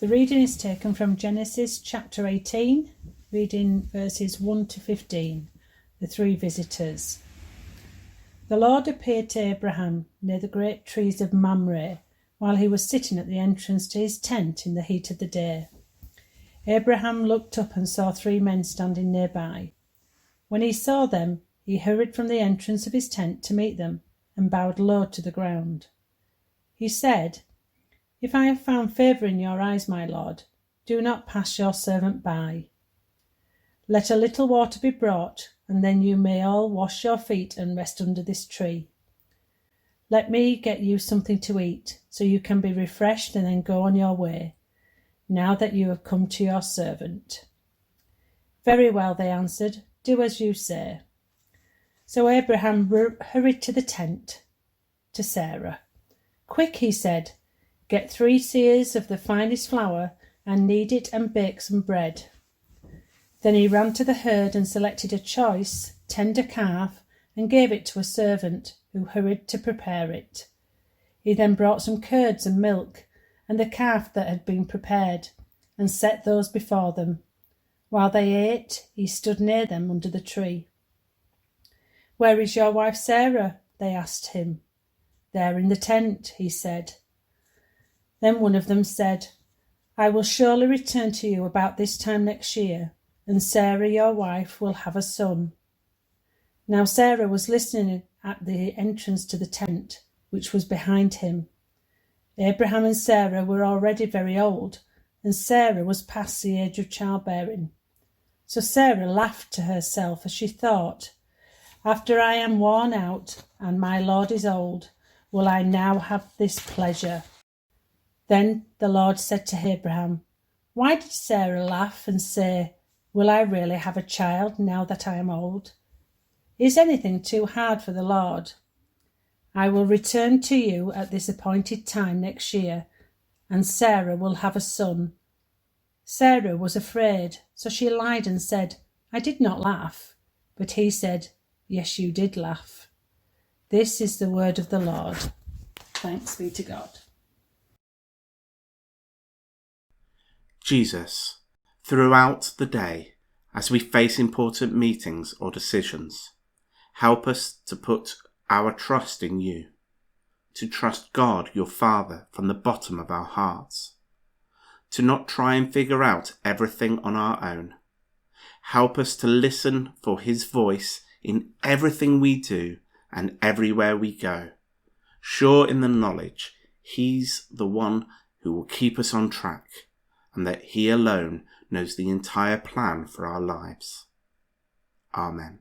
The reading is taken from Genesis chapter 18, reading verses 1 to 15, the three visitors. The Lord appeared to Abraham near the great trees of Mamre, while he was sitting at the entrance to his tent in the heat of the day. Abraham looked up and saw three men standing nearby. When he saw them, he hurried from the entrance of his tent to meet them and bowed low to the ground. He said, "If I have found favour in your eyes, my Lord, do not pass your servant by. Let a little water be brought, and then you may all wash your feet and rest under this tree. Let me get you something to eat, so you can be refreshed and then go on your way, now that you have come to your servant." "Very well," they answered, "do as you say." So Abraham hurried to the tent to Sarah. "Quick," he said, "get 3 seahs of the finest flour and knead it and bake some bread." Then he ran to the herd and selected a choice, tender calf and gave it to a servant who hurried to prepare it. He then brought some curds and milk and the calf that had been prepared and set those before them. While they ate, he stood near them under the tree. "Where is your wife Sarah?" they asked him. "There in the tent," he said. Then one of them said, "I will surely return to you about this time next year, and Sarah, your wife, will have a son." Now Sarah was listening at the entrance to the tent, which was behind him. Abraham and Sarah were already very old, and Sarah was past the age of childbearing. So Sarah laughed to herself as she thought, "After I am worn out and my Lord is old, will I now have this pleasure?" Then the Lord said to Abraham, "Why did Sarah laugh and say, 'Will I really have a child now that I am old?' Is anything too hard for the Lord? I will return to you at this appointed time next year, and Sarah will have a son." Sarah was afraid, so she lied and said, "I did not laugh." But he said, "Yes, you did laugh." This is the word of the Lord. Thanks be to God. Jesus, throughout the day, as we face important meetings or decisions, help us to put our trust in you, to trust God, your Father, from the bottom of our hearts, to not try and figure out everything on our own. Help us to listen for his voice in everything we do and everywhere we go, sure in the knowledge he's the one who will keep us on track, and that he alone knows the entire plan for our lives. Amen.